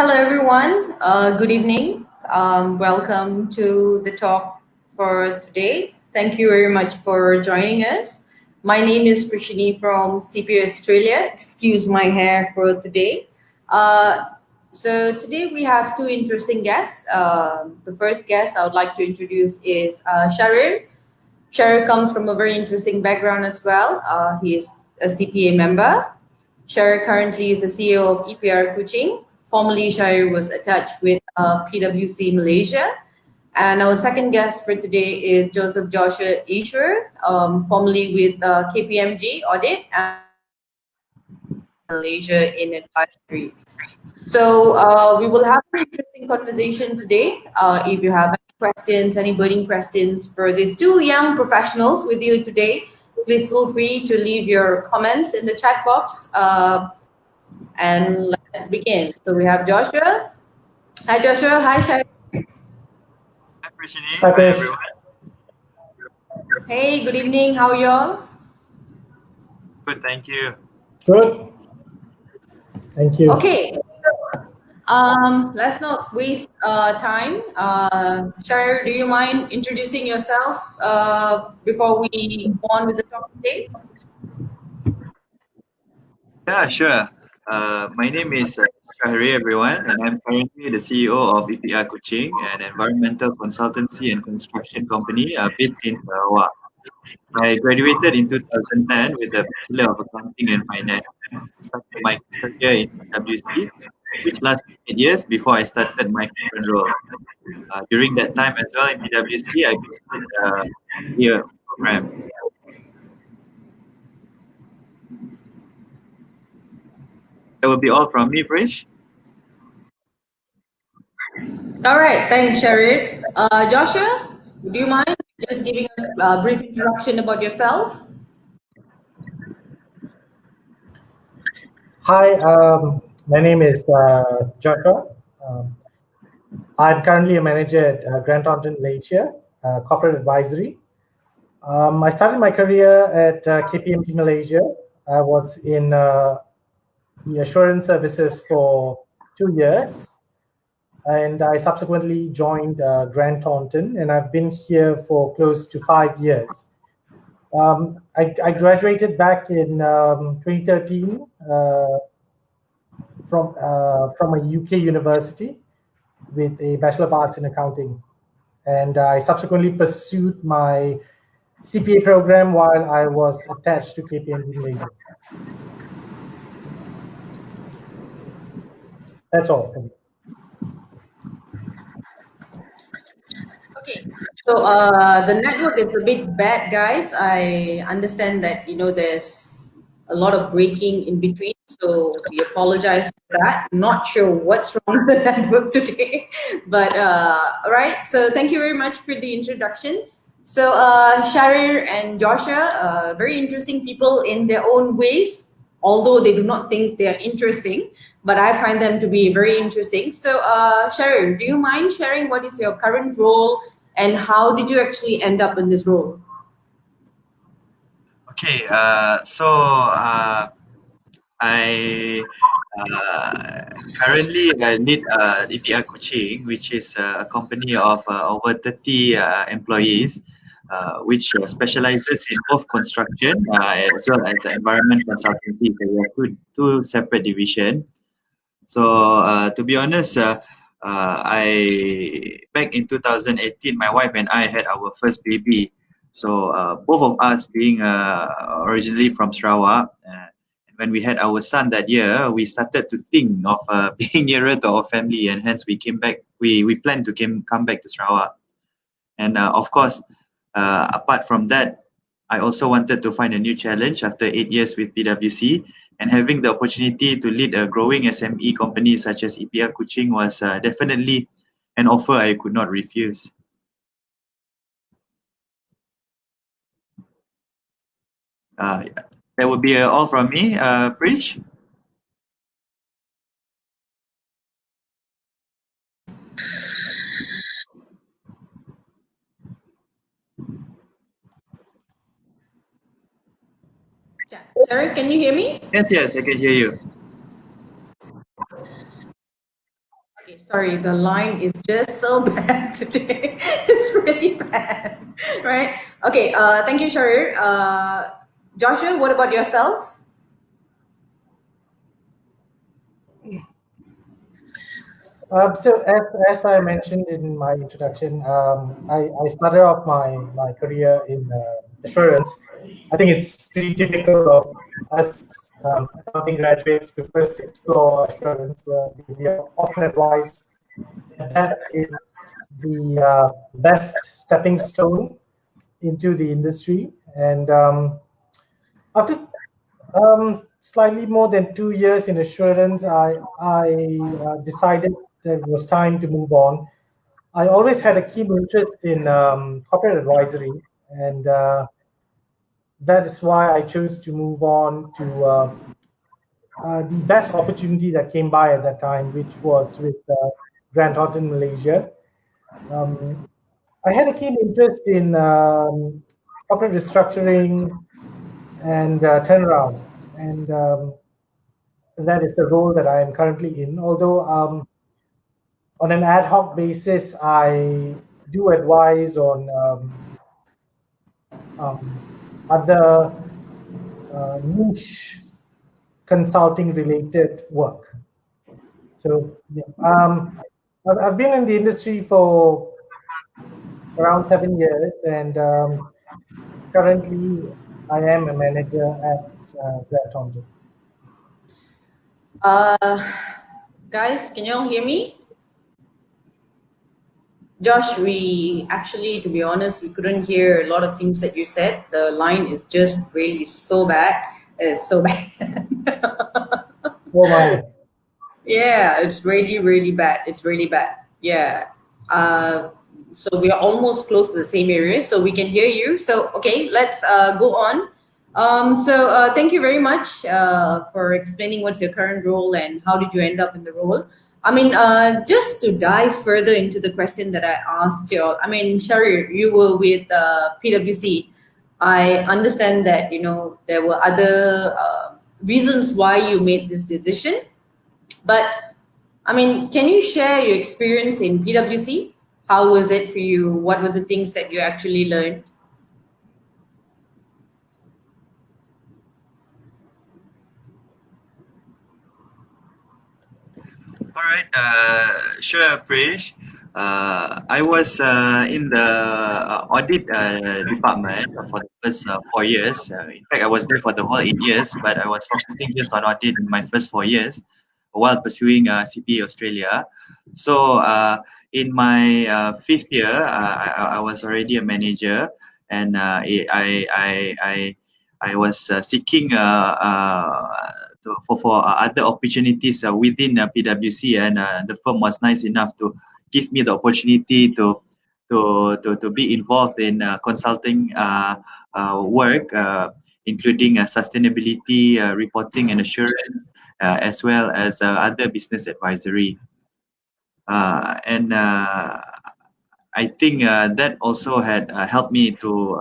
Hello, everyone. Good evening. Welcome to the talk for today. Thank you very much for joining us. My name is Prashini from CPA Australia. Excuse my hair for today. Uh, so today we have two interesting guests. The first guest I would like to introduce is Syahrir. Syahrir comes from a very interesting background as well. He is a CPA member. Syahrir currently is the CEO of EPR Kuching. Formerly, Syahrir was attached with PwC Malaysia. And our second guest for today is Joseph Joshua Ishwar, formerly with KPMG Audit and Malaysia in advisory. So we will have an interesting conversation today. If you have any questions, any burning questions for these two young professionals with you today, please feel free to leave your comments in the chat box. And let's begin. So we have Joshua. Hi, Joshua. Hi, Shai. Hi, Prashini. Hi, Hi, everyone. Hey, good evening. How are y'all? Good, thank you. Good. Thank you. Okay. Let's not waste time. Shai, do you mind introducing yourself before we go on with the talk today? Yeah, sure. My name is Syahrir, everyone, and I'm currently the CEO of EPR Kuching, an environmental consultancy and construction company based in Sarawak. I graduated in 2010 with a Bachelor of Accounting and Finance. Started my career in PwC, which lasted 8 years before I started my current role. During that time as well in PwC, I visited the year program. That will be all from me, Prish. All right. Thanks, Shai. Joshua, do you mind just giving a brief introduction about yourself? Hi, my name is Joshua. I'm currently a manager at Grant Thornton Malaysia, corporate advisory. I started my career at KPMG Malaysia. I was in the assurance services for 2 years, and I subsequently joined Grant Thornton, and I've been here for close to 5 years. I graduated back in 2013 from a UK university with a Bachelor of Arts in Accounting, and I subsequently pursued my CPA program while I was attached to KPMG Malaysia. That's all for me. Okay. So the network is a bit bad, guys. I understand that there's a lot of breaking in between, so we apologize for that. Not sure what's wrong with the network today, but all right. So thank you very much for the introduction. So Syahrir and Joshua, very interesting people in their own ways, although they do not think they are interesting, but I find them to be very interesting. So Syahrir, do you mind sharing what is your current role and how did you actually end up in this role? Okay, I currently lead EPR Kuching, which is a company of over 30 employees, which specializes in both construction as well as environment consultancy. So we have two separate divisions. So to be honest, I back in 2018, my wife and I had our first baby. So both of us being originally from Sarawak, and when we had our son that year, we started to think of being nearer to our family, and hence we came back. We planned to come back to Sarawak, and of course, apart from that, I also wanted to find a new challenge after 8 years with PwC, and having the opportunity to lead a growing SME company such as EPR Kuching was definitely an offer I could not refuse. That would be all from me, Prish. Syahrir, can you hear me? Yes, I can hear you. Sorry, the line is just so bad today. It's really bad, right? Okay, thank you, Syahrir. Joshua, what about yourself? So as I mentioned in my introduction, I started off my career in assurance. I think it's pretty typical of us accounting graduates to first explore assurance. We are often advised that that is the best stepping stone into the industry. And after slightly more than 2 years in assurance, I decided that it was time to move on. I always had a keen interest in corporate advisory, and that is why I chose to move on to the best opportunity that came by at that time, which was with Grant Thornton, Malaysia. Um, I had a keen interest in corporate restructuring and turnaround, and that is the role that I am currently in. Although on an ad hoc basis, I do advise on other niche consulting related work. So yeah, I've been in the industry for around 7 years, and currently I am a manager at Grant Thornton. Guys, can you all hear me? Josh, we actually, to be honest, we couldn't hear a lot of things that you said. The line is just really so bad. It's so bad. Oh my. Yeah, it's really, really bad. It's really bad. Yeah. So we are almost close to the same area, so we can hear you. So, okay, let's go on. Thank you very much for explaining what's your current role and how did you end up in the role. I mean, just to dive further into the question that I asked you all, I mean, Syahrir, you were with PwC. I understand that, you know, there were other reasons why you made this decision. But I mean, can you share your experience in PwC? How was it for you? What were the things that you actually learned? All right, sure, Prish. I was in the audit department for the first 4 years. In fact, I was there for the whole 8 years, but I was focusing just on audit in my first 4 years while pursuing CPA Australia. So in my fifth year, I was already a manager, and I was seeking for other opportunities within PwC, and the firm was nice enough to give me the opportunity to be involved in consulting work, including sustainability reporting and assurance, as well as other business advisory. And I think that also had helped me to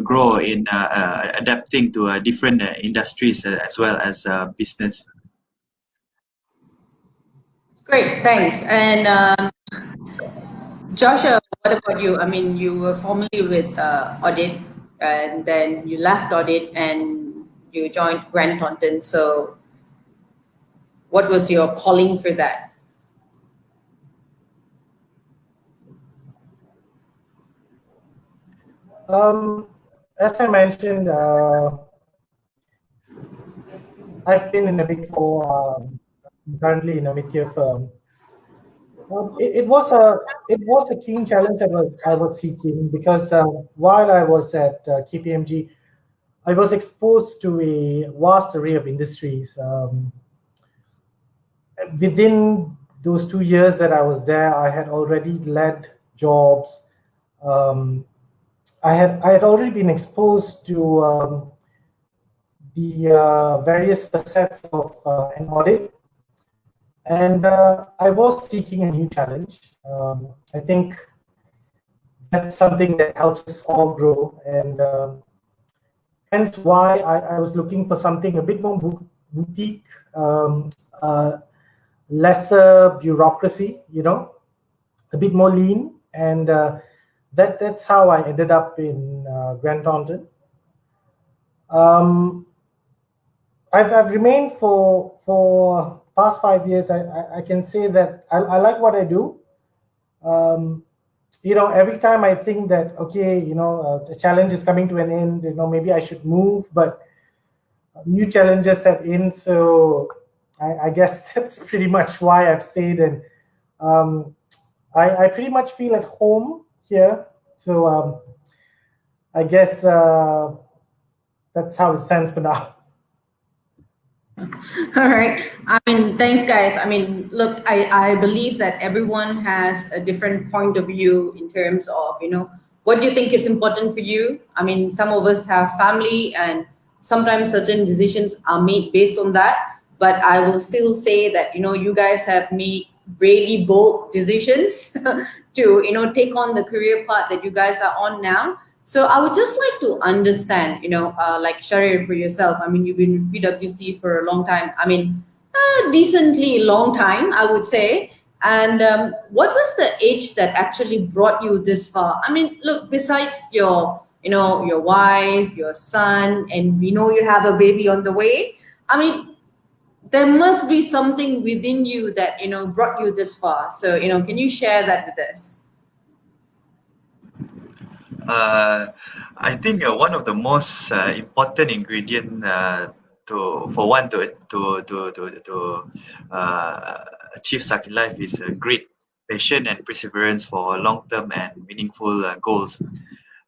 grow in adapting to different industries as well as business. Great, thanks. And Joshua, what about you? I mean, you were formerly with audit, and then you left audit and you joined Grant Thornton. So, what was your calling for that? As I mentioned, I've been in a Big Four, currently in a mid-tier firm. It was a keen challenge that I was seeking, because while I was at KPMG, I was exposed to a vast array of industries. Within those 2 years that I was there, I had already led jobs. I had already been exposed to the various facets of an audit, and I was seeking a new challenge. I think that's something that helps us all grow, and hence why I was looking for something a bit more boutique, lesser bureaucracy, a bit more lean, and that's how I ended up in Grant Thornton. I've remained for past 5 years. I can say that I like what I do. Every time I think that, okay, the challenge is coming to an end, maybe I should move, but new challenges set in. So I guess that's pretty much why I've stayed. And I pretty much feel at home here. So I guess that's how it stands for now. All right. I mean, thanks, guys. I mean, look, I believe that everyone has a different point of view in terms of, what do you think is important for you? I mean, some of us have family, and sometimes certain decisions are made based on that. But I will still say that, you guys have made really bold decisions to, take on the career path that you guys are on now. So I would just like to understand, like Syahrir, for yourself. I mean, you've been with PwC for a long time. I mean, decently long time, I would say. And what was the age that actually brought you this far? I mean, look, besides your wife, your son, and we know you have a baby on the way. I mean, there must be something within you that brought you this far. So can you share that with us? I think one of the most important ingredient for one to achieve success in life is great passion and perseverance for long-term and meaningful goals.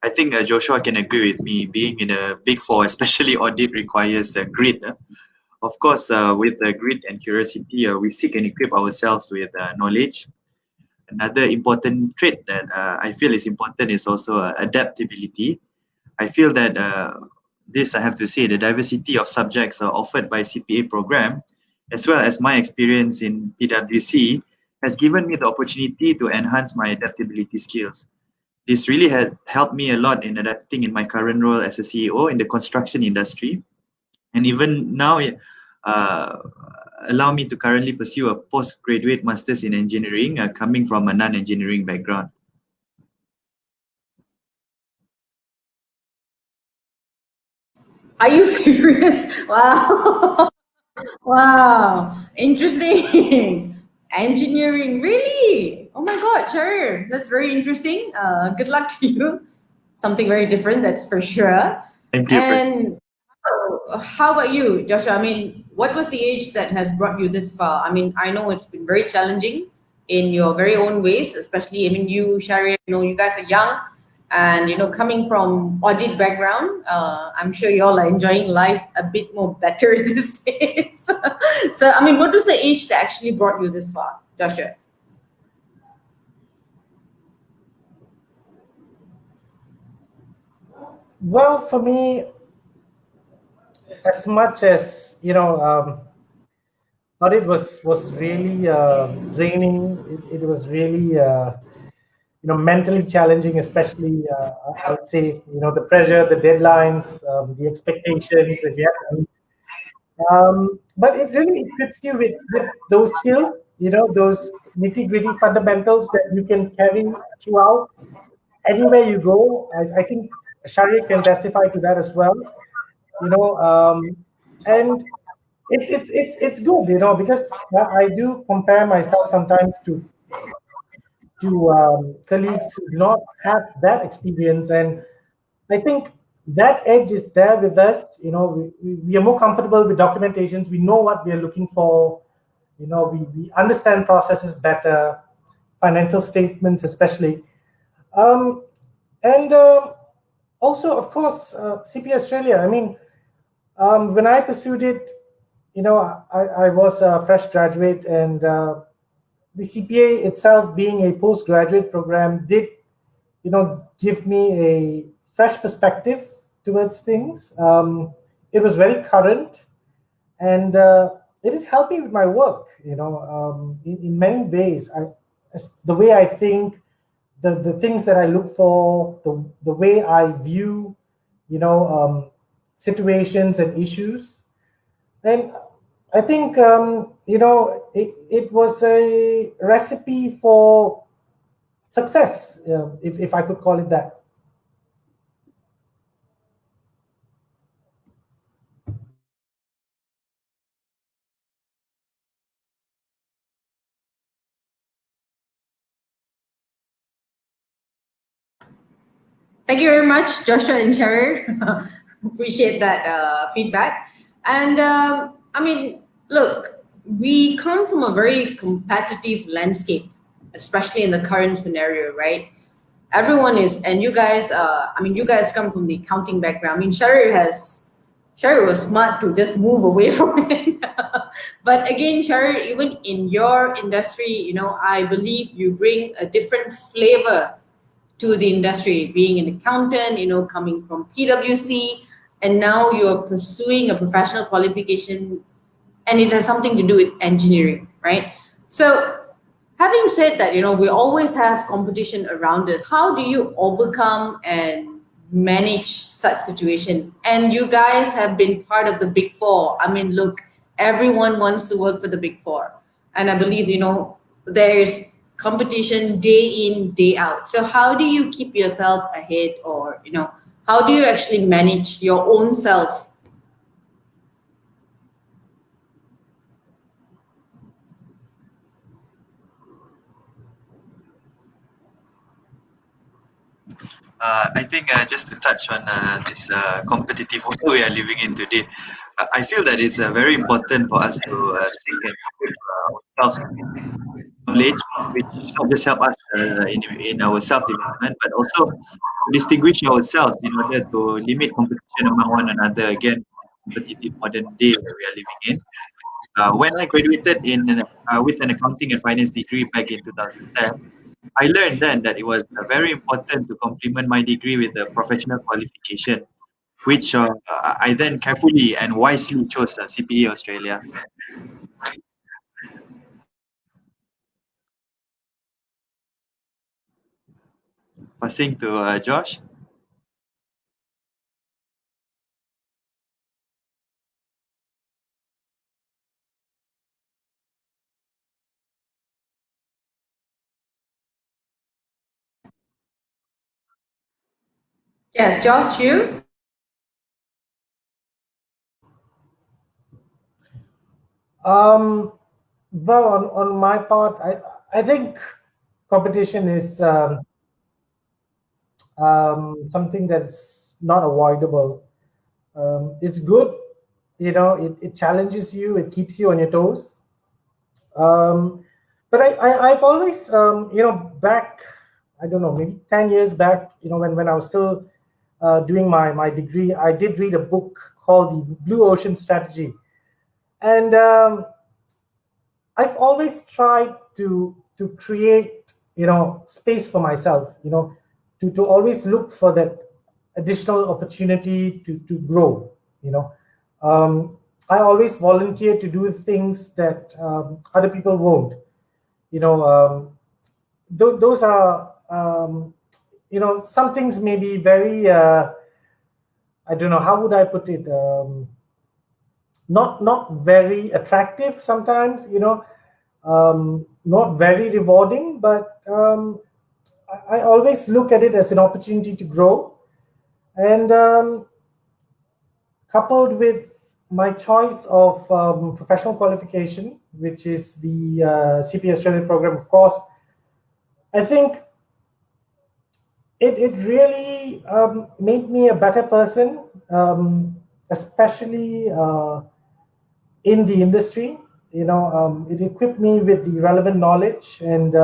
I think Joshua can agree with me. Being in a big four, especially audit, requires grit. Of course, with grit and curiosity, we seek and equip ourselves with knowledge. Another important trait that I feel is important is also adaptability. I feel that this, I have to say, the diversity of subjects offered by CPA program, as well as my experience in PwC, has given me the opportunity to enhance my adaptability skills. This really has helped me a lot in adapting in my current role as a CEO in the construction industry, and even now uh, allow me to currently pursue a postgraduate master's in engineering, coming from a non-engineering background. Are you serious? Wow. Wow. Interesting. Engineering, really? Oh my God, sure. That's very interesting. Good luck to you. Something very different, that's for sure. Thank you. And how about you, Joshua? I mean, what was the age that has brought you this far? I mean, I know it's been very challenging in your very own ways, especially, I mean, you, Syahrir, you guys are young, and, coming from audit background, I'm sure you all are enjoying life a bit more better these days. So, I mean, what was the age that actually brought you this far, Joshua? Well, for me, as much as but it was really draining. It was really mentally challenging, especially I would say the pressure, the deadlines, the expectations that you have to meet. But it really equips you with those skills, those nitty gritty fundamentals that you can carry throughout anywhere you go. I think Syahrir can testify to that as well. And it's good, because I do compare myself sometimes to colleagues who do not have that experience, and I think that edge is there with us. We are more comfortable with documentations. We know what we are looking for. We understand processes better, financial statements especially, and also, of course, CPA Australia. I mean, when I pursued it, I was a fresh graduate, and the CPA itself, being a postgraduate program, did give me a fresh perspective towards things. It was very current, and it has helped me with my work. In many ways, the way I think, the things that I look for, the way I view, situations and issues. And I think it was a recipe for success, if I could call it that. Thank you very much, Joshua and Syahrir. Appreciate that feedback. And I mean, look, we come from a very competitive landscape, especially in the current scenario, right? Everyone is, and you guys, you guys come from the accounting background. I mean, Syahrir was smart to just move away from it. But again, Syahrir, even in your industry, I believe you bring a different flavor to the industry, being an accountant, coming from PwC, and now you're pursuing a professional qualification and it has something to do with engineering, right? So, having said that, we always have competition around us. How do you overcome and manage such situation? And you guys have been part of the Big Four. I mean, look, everyone wants to work for the Big Four, and I believe there's competition day in day out. So how do you keep yourself ahead, or how do you actually manage your own self? I think just to touch on this competitive world we are living in today, I feel that it's very important for us to seek and equip ourselves with knowledge, which not just help us in our self-development, but also to distinguish ourselves in order to limit competition among one another. Again, competitive modern day that we are living in. When I graduated with an accounting and finance degree back in 2010, I learned then that it was very important to complement my degree with a professional qualification, which I then carefully and wisely chose CPA Australia. Passing to Josh. Yes, Josh, you? Well, on my part, I think competition is something that's not avoidable. It's good, it challenges you, it keeps you on your toes. But I've always, back, I don't know, maybe 10 years back, when I was still doing my degree, I did read a book called The Blue Ocean Strategy. And I've always tried to create, space for myself, to always look for that additional opportunity to grow, I always volunteer to do things that other people won't. Those are, some things may be very, I don't know, how would I put it? Not very attractive sometimes, not very rewarding, but I always look at it as an opportunity to grow. And coupled with my choice of professional qualification, which is the CPA Australia program, of course, I think it really made me a better person, especially in the industry. It equipped me with the relevant knowledge, and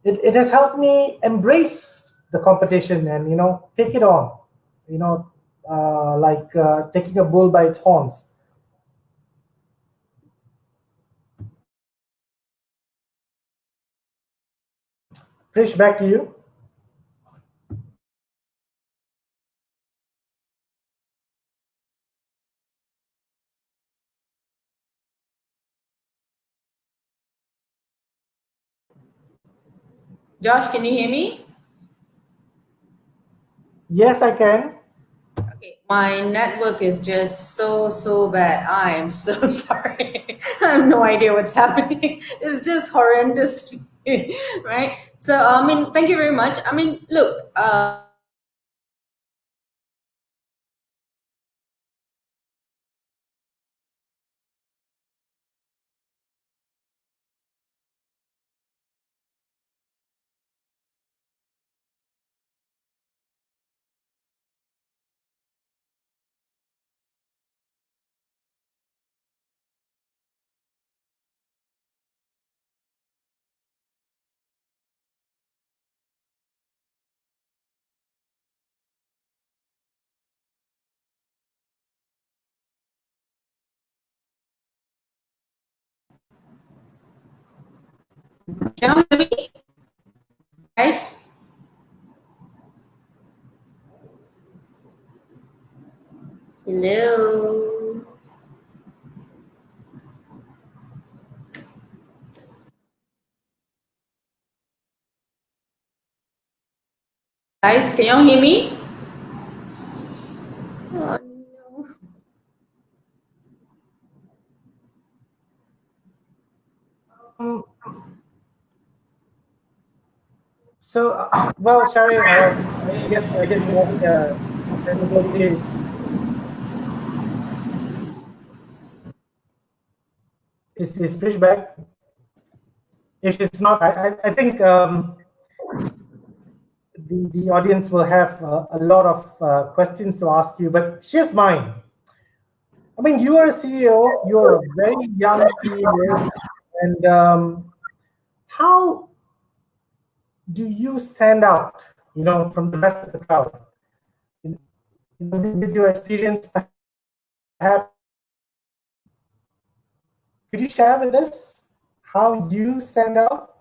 it has helped me embrace the competition and take it on. Like taking a bull by its horns. Krish, back to you. Josh, can you hear me? Yes, I can. Okay, My network is just so bad. I am so sorry. I have no idea what's happening. It's just horrendous, right? So, I mean, thank you very much. I mean, look, can you hear me, guys? Hello. Guys, can you hear me? Oh, no. Well, Syahrir, I guess we have technical issues. Is Trish back? If she's not, I think the audience will have a lot of questions to ask you, but here's mine. I mean, you are a CEO, you're a very young CEO, and how do you stand out, from the rest of the crowd? With your experience, perhaps, could you share with us how you stand out?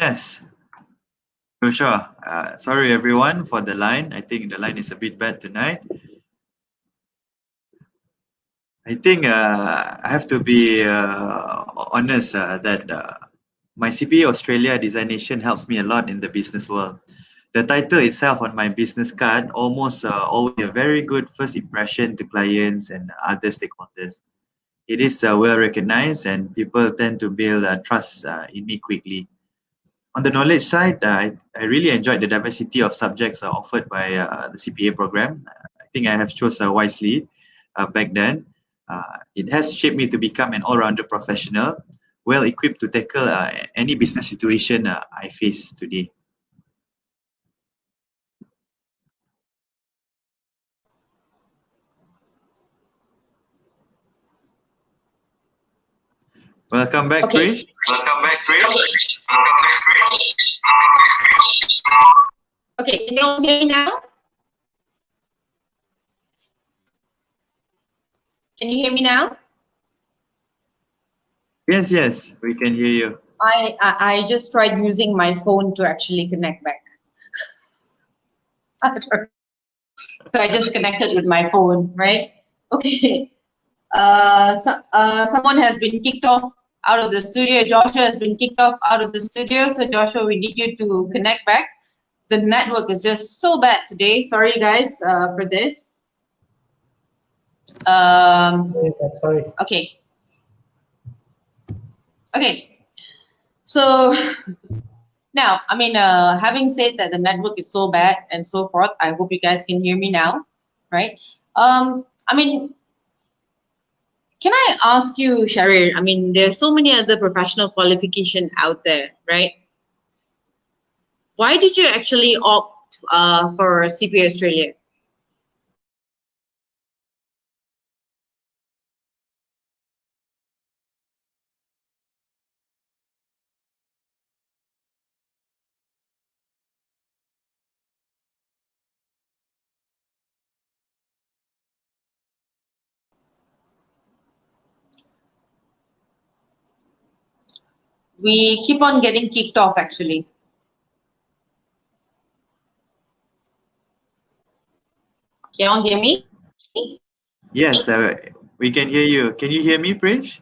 Yes, for sure. Sorry everyone for the line. I think the line is a bit bad tonight. I think I have to be honest that my CPA Australia designation helps me a lot in the business world. The title itself on my business card almost always a very good first impression to clients and other stakeholders. It is well recognized and people tend to build trust in me quickly. On the knowledge side, I really enjoyed the diversity of subjects offered by the CPA program. I think I have chosen wisely back then. It has shaped me to become an all-rounder professional, well equipped to tackle any business situation I face today. Welcome back, Okay. Krish. Welcome back, Krish. Okay, can you all hear me now? Can you hear me now? Yes, we can hear you. I just tried using my phone to actually connect back. So I just connected with my phone, right? Okay. Someone has been kicked off out of the studio. Joshua has been kicked off out of the studio. So Joshua, we need you to connect back. The network is just so bad today. Sorry guys for this. Sorry. Okay. Okay. So now, I mean, having said that the network is so bad and so forth, I hope you guys can hear me now, right? I mean, can I ask you, Syahrir? I mean, there's so many other professional qualification out there, right? Why did you actually opt for CPA Australia? We keep on getting kicked off, actually. Can you all hear me? Yes, we can hear you. Can you hear me, Prish?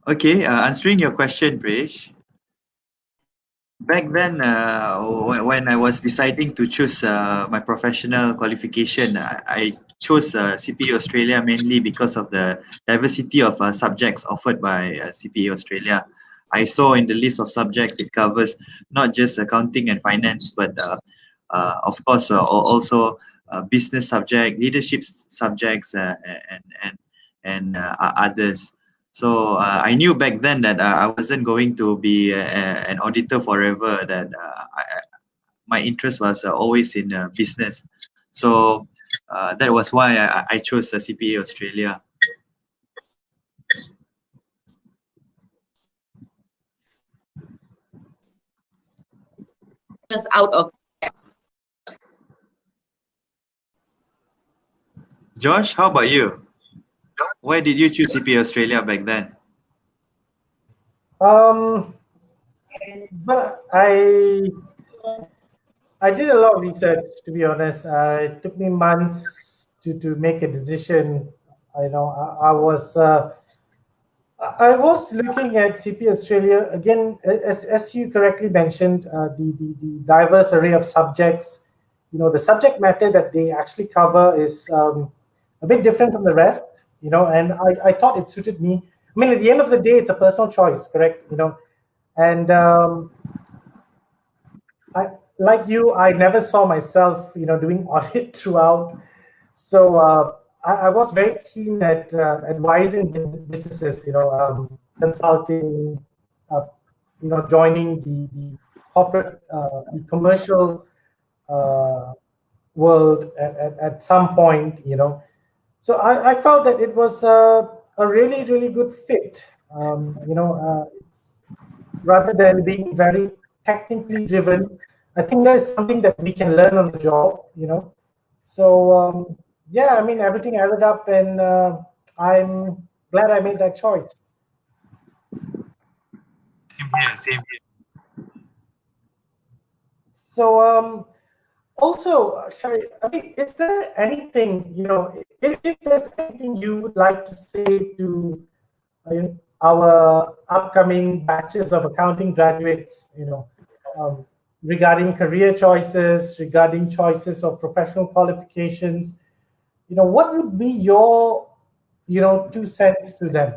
Okay, answering your question, Prish. Back then, when I was deciding to choose my professional qualification, I chose CPA Australia mainly because of the diversity of subjects offered by CPA Australia. I saw in the list of subjects it covers not just accounting and finance, but of course also business subject, leadership subjects, and others. So I knew back then that I wasn't going to be an auditor forever. That my interest was always in business. So that was why I chose CPA Australia. Just out of Josh, how about you? Why did you choose CPA Australia back then? But I did a lot of research, to be honest. It took me months to make a decision. I was looking at CP Australia again, as you correctly mentioned, the diverse array of subjects. The subject matter that they actually cover is a bit different from the rest. And I thought it suited me. I mean, at the end of the day, it's a personal choice, correct? And like you, I never saw myself, doing audit throughout. So I was very keen at advising businesses, consulting, joining the corporate, the commercial world at some point, So I felt that it was a really, really good fit. Rather than being very technically driven, I think there's something that we can learn on the job. So yeah, I mean everything added up, and I'm glad I made that choice. Same here, same here. So also, Shari, I mean, is there anything if there's anything you would like to say to our upcoming batches of accounting graduates, regarding career choices, regarding choices of professional qualifications, what would be your, 2 cents to them?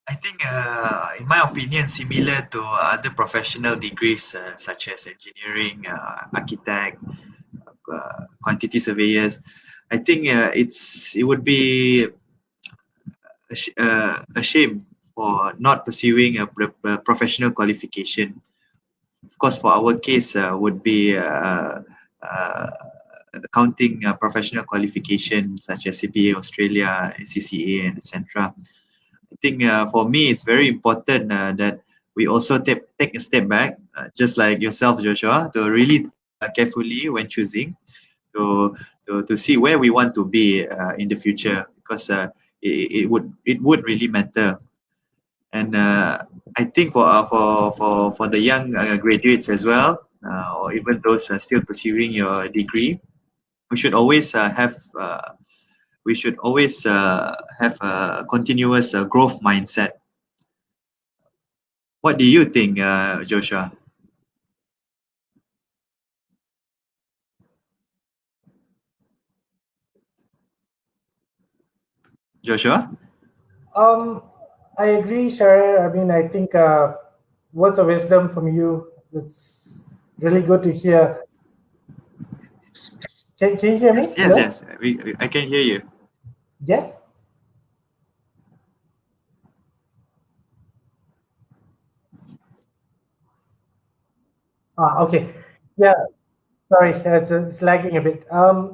I think, in my opinion, similar to other professional degrees such as engineering, architect, quantity surveyors. I think it would be a shame for not pursuing a professional qualification. Of course, for our case, would be uh, accounting professional qualification such as CPA Australia, CCA, and etc. I think for me, it's very important that we also take a step back, just like yourself, Joshua, to really carefully when choosing to see where we want to be in the future, because it would really matter. And I think for the young graduates as well, or even those still pursuing your degree, we should always have a continuous growth mindset. What do you think, Joshua? Joshua? I agree, Syahrir. I mean, I think words of wisdom from you. It's really good to hear. Can you hear me? Yes, Hello? yes. I can hear you. Yes? Okay. Yeah, sorry, it's lagging a bit.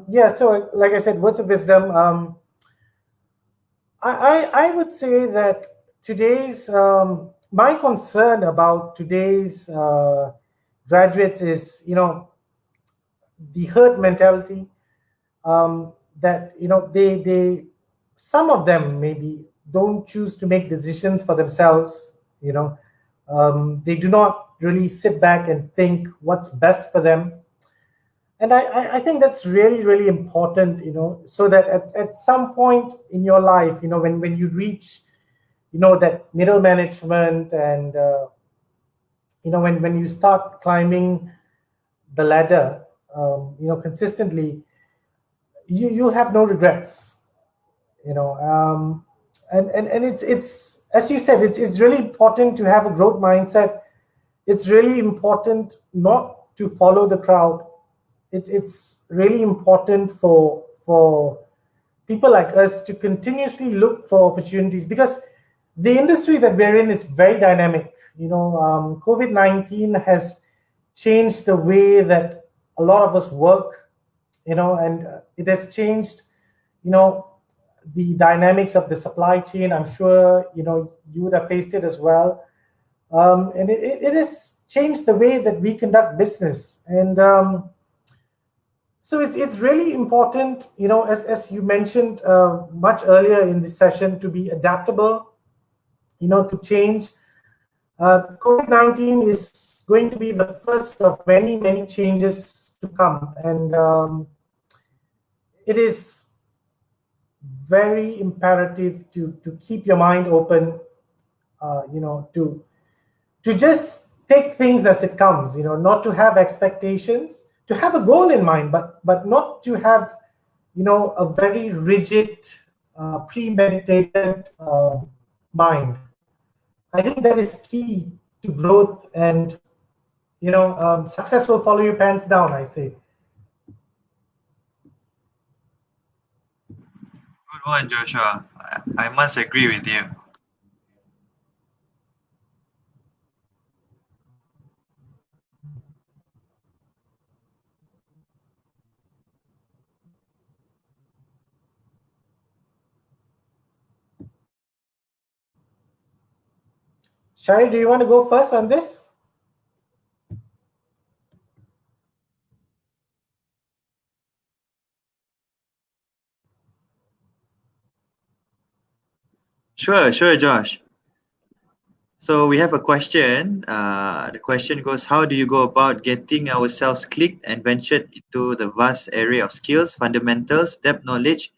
Yeah, so like I said, words of wisdom. I would say that today's my concern about today's graduates is, the herd mentality, that they some of them maybe don't choose to make decisions for themselves. They do not really sit back and think what's best for them. And I think that's really, really important, so that at some point in your life, when you reach, that middle management, and when you start climbing the ladder, consistently, you'll have no regrets. And it's as you said, it's really important to have a growth mindset. It's really important not to follow the crowd. It's really important for people like us to continuously look for opportunities, because the industry that we're in is very dynamic. COVID-19 has changed the way that a lot of us work, and it has changed, you know, the dynamics of the supply chain. I'm sure, you would have faced it as well. And it has changed the way that we conduct business. And so it's really important, as you mentioned much earlier in this session, to be adaptable, to change. COVID-19 is going to be the first of many, many changes to come. And it is very imperative to keep your mind open, to just take things as it comes, not to have expectations, to have a goal in mind, but not to have, a very rigid, premeditated mind. I think that is key to growth, and success will follow you pants down, I say. Good one, Joshua. I must agree with you. Shari, do you want to go first on this? Sure, Josh. So we have a question. The question goes, how do you go about getting ourselves clicked and ventured into the vast area of skills, fundamentals, depth knowledge,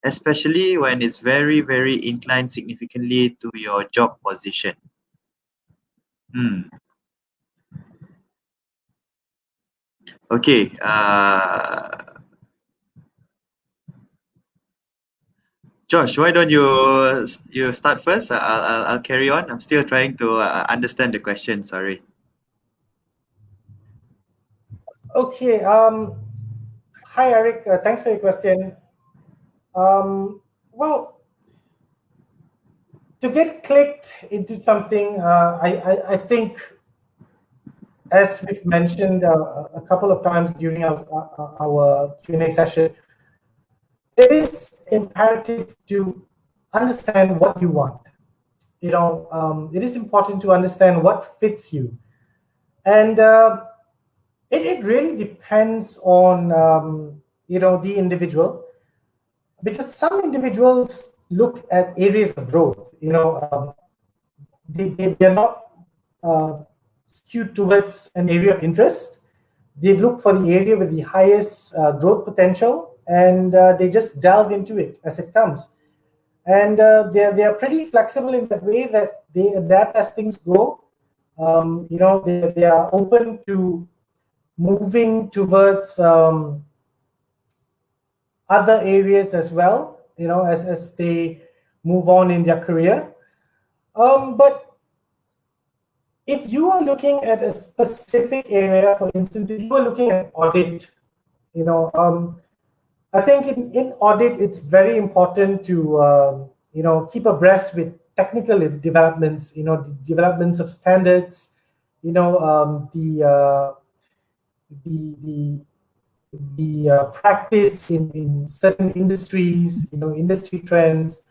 especially when it's very, very inclined significantly to your job position? Hmm. Okay. Josh, why don't you start first? I'll carry on. I'm still trying to understand the question. Sorry. Okay. Hi, Eric. Thanks for your question. Well, to get clicked into something, I think, as we've mentioned a couple of times during our Q&A session, it is imperative to understand what you want. It is important to understand what fits you. And it really depends on, the individual, because some individuals look at areas of growth. they're not skewed towards an area of interest. They look for the area with the highest growth potential, and they just delve into it as it comes. And they're pretty flexible in that way that they adapt as things go. They are open to moving towards other areas as well, as they move on in their career. But if you are looking at a specific area, for instance, if you are looking at audit, I think in audit, it's very important to, keep abreast with technical developments, the developments of standards, the practice in certain industries, industry trends.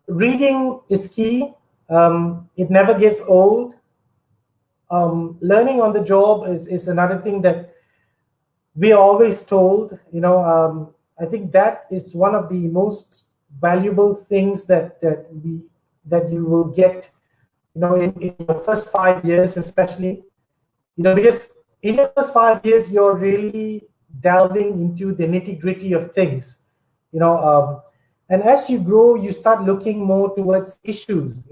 Reading is key. It never gets old. Learning on the job is another thing that we are always told. I think that is one of the most valuable things that you will get, in your first 5 years, especially, because in your first 5 years, you're really delving into the nitty-gritty of things, and as you grow, you start looking more towards issues,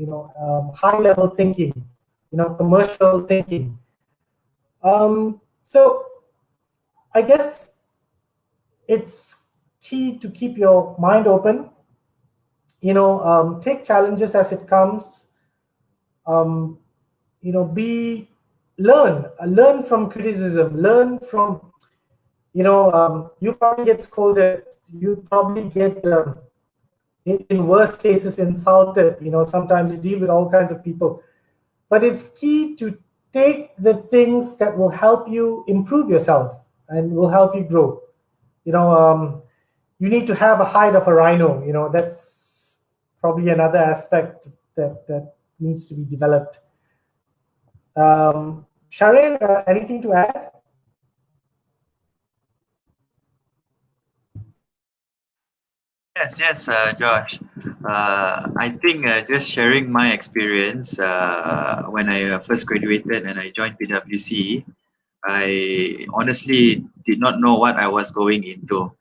high-level thinking, commercial thinking. So I guess it's key to keep your mind open, take challenges as it comes, learn from criticism, learn from, you probably get scolded, you probably get, in worst cases, insulted, sometimes you deal with all kinds of people. But it's key to take the things that will help you improve yourself and will help you grow. You need to have a hide of a rhino. That's probably another aspect that needs to be developed. Syahrir, anything to add? Yes, Josh. I think just sharing my experience when I first graduated and I joined PwC, I honestly did not know what I was going into.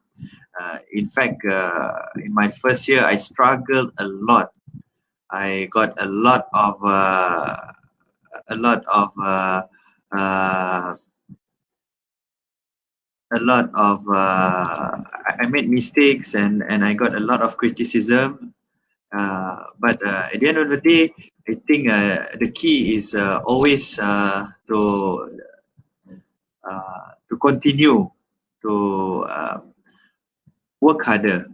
In fact, in my first year, I struggled a lot. I got a lot of a lot of uh, uh, a lot of I made mistakes and I got a lot of criticism. But at the end of the day, I think the key is always to continue to work harder.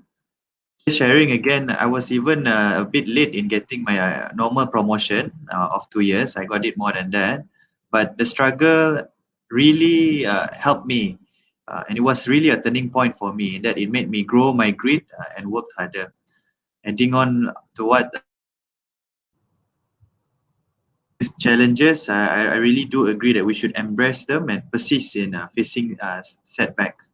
Sharing again, I was even a bit late in getting my normal promotion of 2 years. I got it more than that, but the struggle really helped me, and it was really a turning point for me. That it made me grow my grit and work harder. Adding on to what these challenges, I really do agree that we should embrace them and persist in facing setbacks.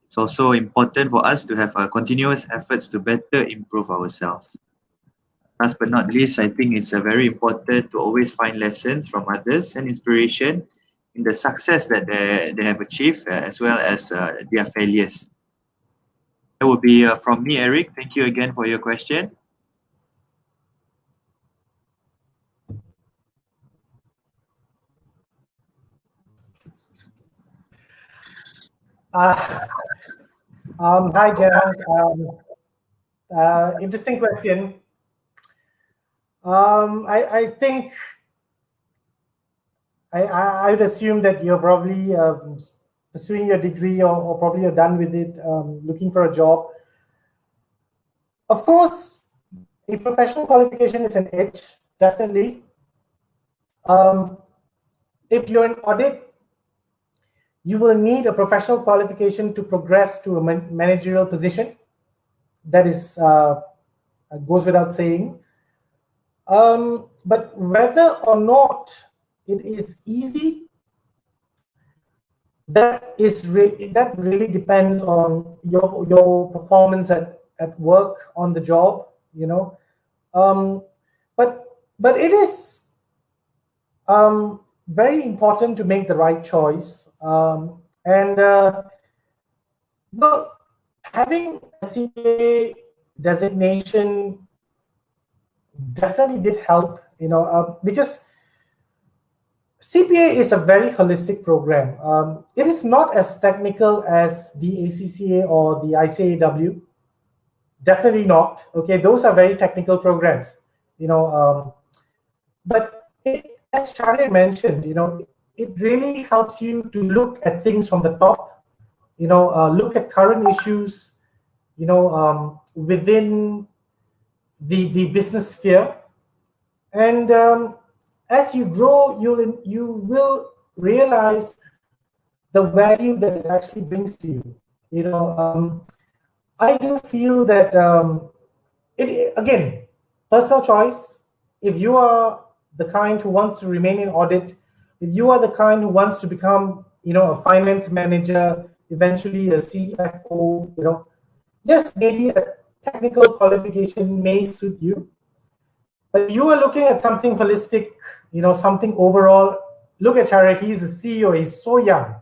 It's also important for us to have continuous efforts to better improve ourselves. Last but not least, I think it's very important to always find lessons from others and inspiration in the success that they have achieved, as well as their failures. That would be from me, Eric. Thank you again for your question. Hi, Jehang. Interesting question. I think I'd assume that you're probably pursuing your degree or probably you're done with it, looking for a job. Of course, a professional qualification is an edge, definitely. If you're in audit, you will need a professional qualification to progress to a managerial position. That is goes without saying. But whether or not it is easy, that really depends on your performance at work, on the job, but But it is very important to make the right choice. And well, having a CPA designation definitely did help, because CPA is a very holistic program. It is not as technical as the ACCA or the ICAW. Definitely not. Okay, those are very technical programs, but as Syahrir mentioned, it really helps you to look at things from the top. Look at current issues, within the business sphere, and as you grow, you will realize the value that it actually brings to you. I do feel that it again, personal choice. If you are the kind who wants to remain in audit, if you are the kind who wants to become, a finance manager, eventually a CFO, yes, maybe a technical qualification may suit you. But if you are looking at something holistic, something overall, look at Syahrir. He's a CEO. He's so young,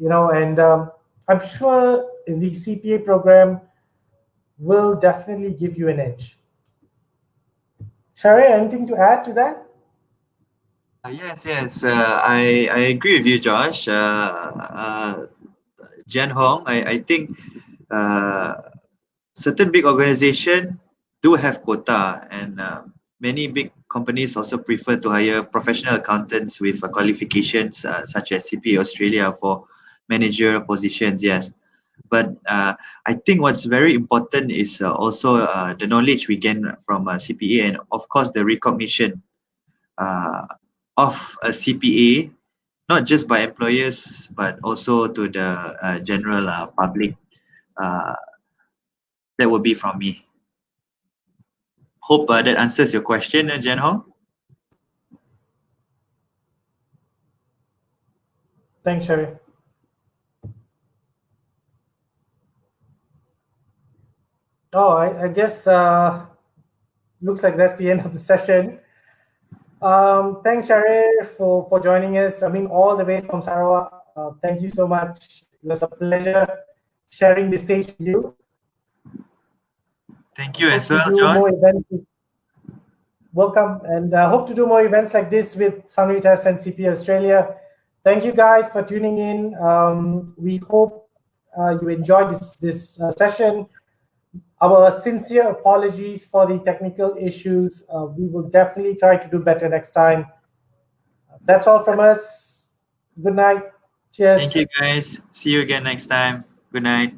and I'm sure the CPA program will definitely give you an edge. Syahrir, anything to add to that? Yes. I agree with you, Josh. Jan Hong, I think certain big organization do have quota, and many big companies also prefer to hire professional accountants with qualifications such as CPA Australia for managerial positions. Yes, but I think what's very important is also the knowledge we gain from CPA, and of course the recognition of a CPA, not just by employers but also to the general public. Uh, that would be from me. Hope that answers your question, Jen Ho. Thanks, Syahrir. Oh, I guess looks like that's the end of the session. Thanks, Syahrir, for joining us. I mean, all the way from Sarawak. Thank you so much. It was a pleasure sharing the stage with you. Thank you Hope as to well, do John. more events. Welcome, and hope to do more events like this with Summary Test and CPA Australia. Thank you guys for tuning in. We hope you enjoyed this session. Our sincere apologies for the technical issues. We will definitely try to do better next time. That's all from us. Good night. Cheers. Thank you, guys. See you again next time. Good night.